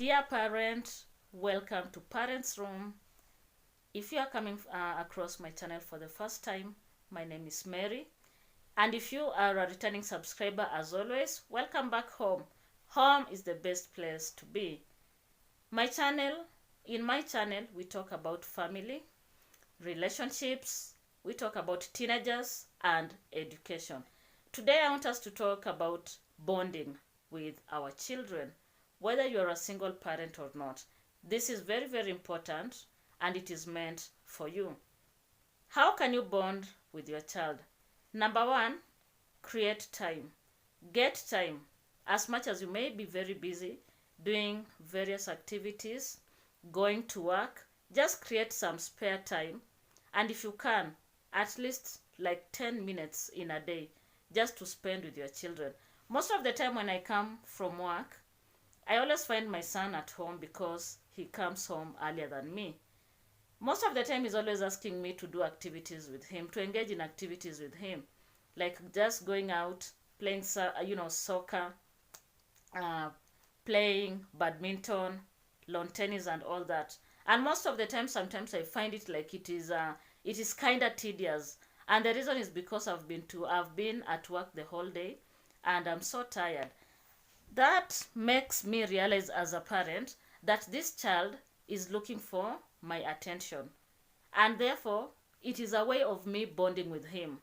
Dear parent, welcome to Parents Room. If you are coming across my channel for the first time, my name is Mary. And if you are a returning subscriber, as always, welcome back home. Home is the best place to be. In my channel, we talk about family, relationships, we talk about teenagers, and education. Today, I want us to talk about bonding with our children, whether you are a single parent or not. This is very, very important, and it is meant for you. How can you bond with your child? Number one, create time. Get time. As much as you may be very busy doing various activities, going to work, just create some spare time. And if you can, at least like 10 minutes in a day, just to spend with your children. Most of the time when I come from work, I always find my son at home because he comes home earlier than me. Most of the time he's always asking me to do activities with him, to engage in activities with him, like just going out, playing soccer, playing badminton, lawn tennis and all that. And most of the time, sometimes I find it like it is kind of tedious. And the reason is because I've been at work the whole day and I'm so tired. That makes me realize as a parent that this child is looking for my attention. And therefore, it is a way of me bonding with him.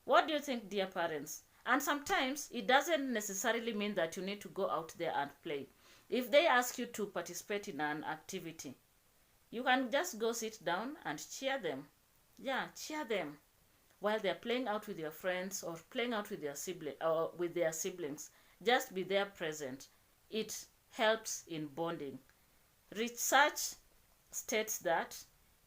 What do you think, dear parents? And sometimes it doesn't necessarily mean that you need to go out there and play. If they ask you to participate in an activity, you can just go sit down and cheer them. Yeah, cheer them while they're playing out with your friends or playing out with their siblings. Just be there present. It helps in bonding. Research states that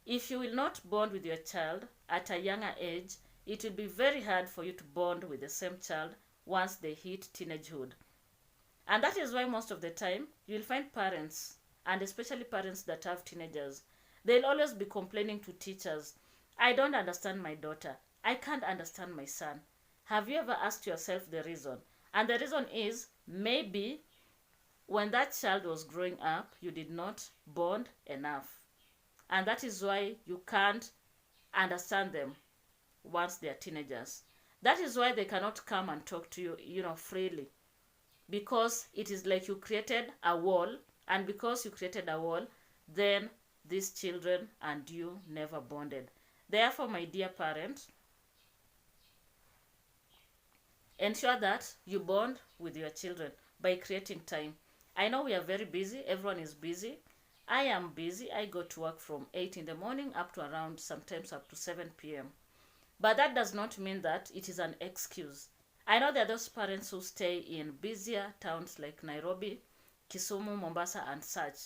if you will not bond with your child at a younger age, it will be very hard for you to bond with the same child once they hit teenagehood. And that is why most of the time you'll find parents, and especially parents that have teenagers, they'll always be complaining to teachers, I don't understand my daughter. I can't understand my son. Have you ever asked yourself the reason? And the reason is maybe when that child was growing up, you did not bond enough. And that is why you can't understand them once they are teenagers. That is why they cannot come and talk to you, freely. Because it is like you created a wall, and because you created a wall, then these children and you never bonded. Therefore, my dear parent, ensure that you bond with your children by creating time. I know we are very busy. Everyone is busy. I am busy. I go to work from 8 in the morning up to around sometimes up to 7 p.m. But that does not mean that it is an excuse. I know there are those parents who stay in busier towns like Nairobi, Kisumu, Mombasa, and such.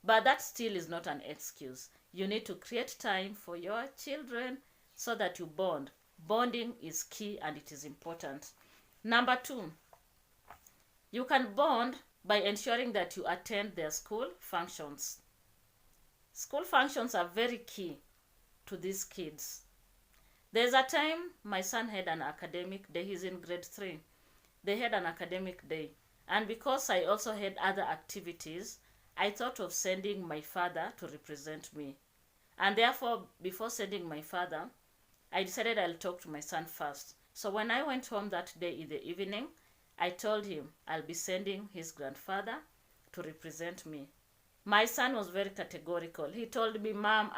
But that still is not an excuse. You need to create time for your children so that you bond. Bonding is key and it is important. Number two, you can bond by ensuring that you attend their school functions. School functions are very key to these kids. There's a time my son had an academic day. He's in grade 3. They had an academic day. And because I also had other activities, I thought of sending my father to represent me. And therefore, before sending my father, I decided I'll talk to my son first. So when I went home that day in the evening, I told him I'll be sending his grandfather to represent me. My son was very categorical. He told me, Mom,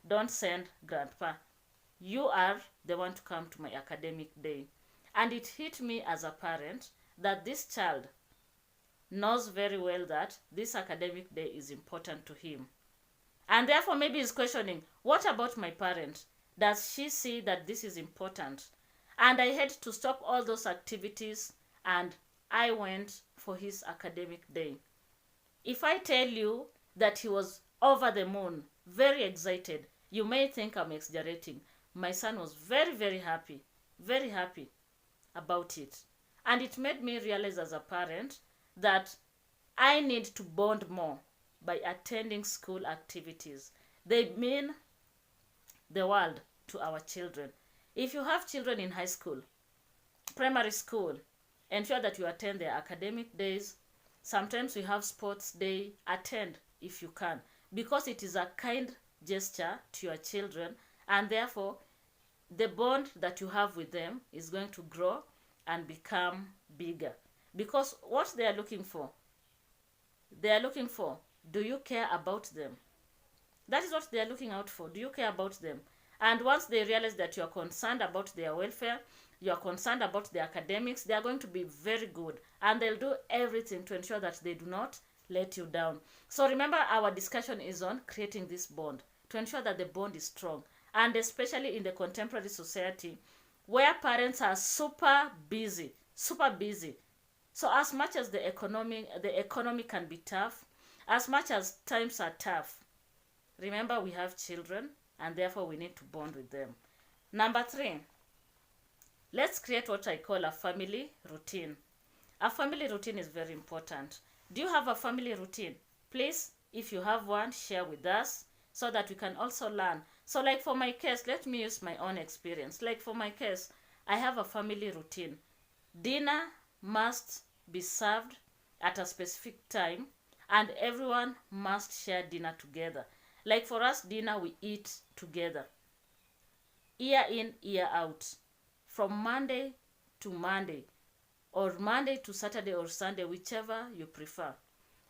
don't send grandpa. You are the one to come to my academic day. And it hit me as a parent that this child knows very well that this academic day is important to him. And therefore maybe he's questioning, what about my parent? Does she see that this is important? And I had to stop all those activities and I went for his academic day. If I tell you that he was over the moon, very excited, you may think I'm exaggerating. My son was very, very happy about it. And it made me realize as a parent that I need to bond more by attending school activities. They mean the world to our children. If you have children in high school, primary school, ensure that you attend their academic days, Sometimes we have sports day. Attend if you can, because it is a kind gesture to your children, and therefore the bond that you have with them is going to grow and become bigger. Because what they are looking for, do you care about them? That is what they are looking out for. Do you care about them? And once they realize that you are concerned about their welfare, you are concerned about their academics, they are going to be very good, and they'll do everything to ensure that they do not let you down. So remember, our discussion is on creating this bond, to ensure that the bond is strong, and especially in the contemporary society where parents are super busy. So as much as the economy can be tough, as much as times are tough, remember we have children, and therefore we need to bond with them. Number 3, let's create what I call a family routine. A family routine is very important. Do you have a family routine? Please, if you have one, share with us so that we can also learn. So like for my case, let me use my own experience. Like for my case, I have a family routine. Dinner must be served at a specific time, and everyone must share dinner together. Like for us, dinner we eat together, year in, year out, from Monday to Monday, or Monday to Saturday or Sunday, whichever you prefer.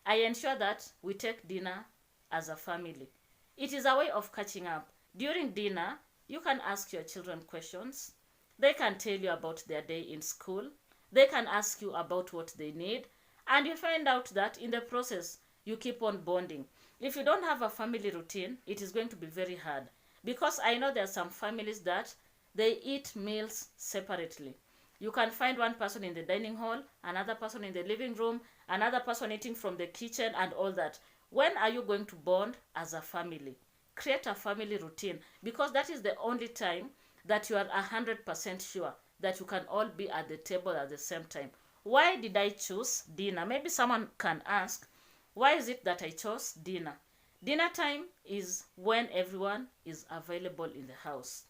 I ensure that we take dinner as a family. It is a way of catching up. During dinner, you can ask your children questions. They can tell you about their day in school. They can ask you about what they need. And you find out that in the process, you keep on bonding. If you don't have a family routine, it is going to be very hard. Because I know there are some families that they eat meals separately. You can find one person in the dining hall, another person in the living room, another person eating from the kitchen and all that. When are you going to bond as a family? Create a family routine, because that is the only time that you are 100% sure that you can all be at the table at the same time. Why did I choose dinner? Maybe someone can ask, why is it that I chose dinner? Dinner time is when everyone is available in the house.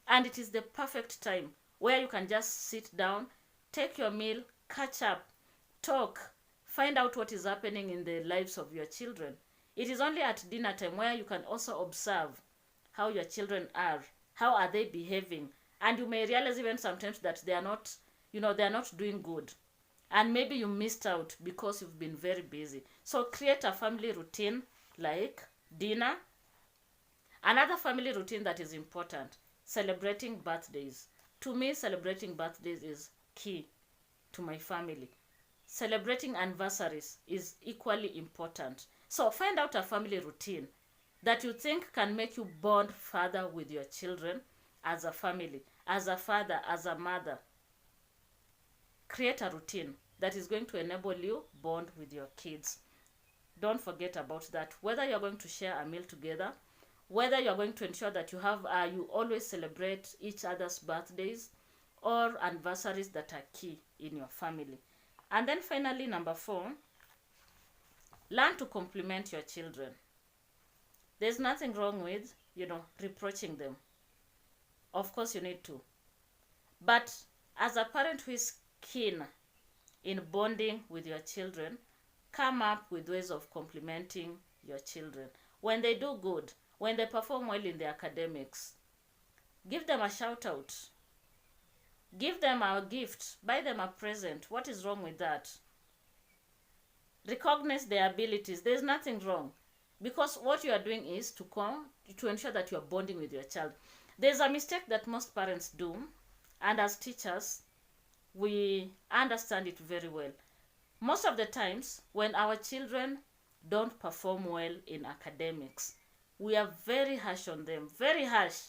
And it is the perfect time where you can just sit down, take your meal, catch up, talk, find out what is happening in the lives of your children. It is only at dinner time where you can also observe how your children are, how are they behaving, and you may realize even sometimes that they are not, they are not doing good. And maybe you missed out because you've been very busy. So create a family routine like dinner. Another family routine that is important, celebrating birthdays. To me, celebrating birthdays is key to my family. Celebrating anniversaries is equally important. So find out a family routine that you think can make you bond further with your children as a family, as a father, as a mother. Create a routine that is going to enable you bond with your kids. Don't forget about that. Whether you're going to share a meal together, whether you're going to ensure that you always celebrate each other's birthdays or anniversaries that are key in your family. And then finally, number 4, learn to compliment your children. There's nothing wrong with, reproaching them. Of course you need to. But as a parent who is keen in bonding with your children, come up with ways of complimenting your children. When they do good, when they perform well in their academics, give them a shout out. Give them a gift. Buy them a present. What is wrong with that? Recognize their abilities. There's nothing wrong. Because what you are doing is to ensure that you are bonding with your child. There's a mistake that most parents do, and as teachers, we understand it very well. Most of the times, when our children don't perform well in academics, we are very harsh on them, very harsh.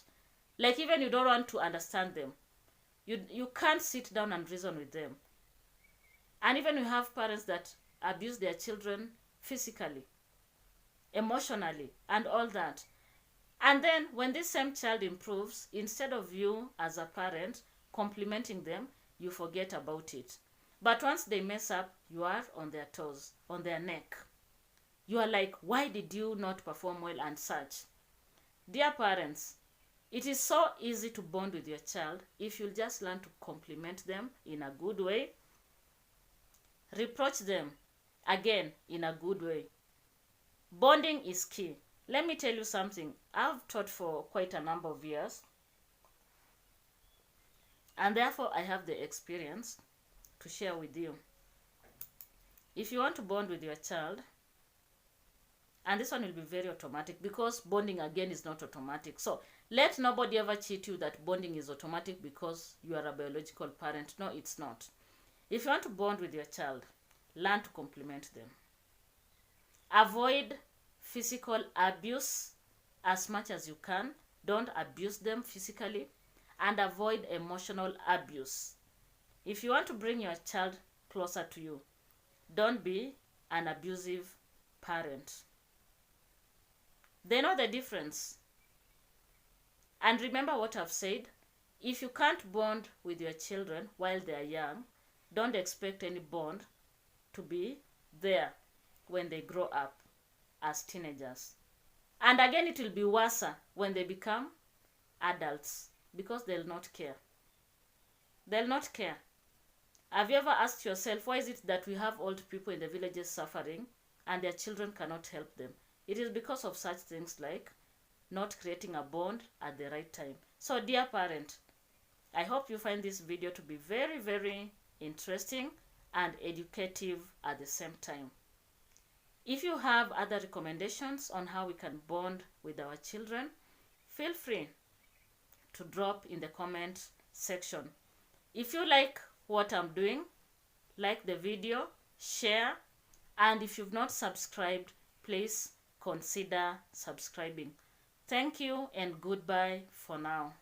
Like even you don't want to understand them. You can't sit down and reason with them. And even we have parents that abuse their children physically, emotionally, and all that. And then when this same child improves, instead of you as a parent complimenting them, you forget about it. But once they mess up, you are on their toes, on their neck. You are like, why did you not perform well and such? Dear parents, it is so easy to bond with your child if you just learn to compliment them in a good way. Reproach them again, in a good way. Bonding is key. Let me tell you something. I've taught for quite a number of years, and therefore I have the experience to share with you. If you want to bond with your child, and this one will be very automatic, because bonding again is not automatic. So let nobody ever cheat you that bonding is automatic because you are a biological parent. No, it's not. If you want to bond with your child, learn to compliment them. Avoid physical abuse as much as you can. Don't abuse them physically, and avoid emotional abuse. If you want to bring your child closer to you, don't be an abusive parent. They know the difference. And remember what I've said. If you can't bond with your children while they are young, don't expect any bond to be there when they grow up as teenagers. And again, it will be worse when they become adults, because they'll not care. They'll not care. Have you ever asked yourself, why is it that we have old people in the villages suffering and their children cannot help them? It is because of such things like not creating a bond at the right time. So dear parent, I hope you find this video to be very, very interesting and educative at the same time. If you have other recommendations on how we can bond with our children, feel free to drop in the comment section. If you like what I'm doing, like the video, share, and if you've not subscribed, please consider subscribing. Thank you and goodbye for now.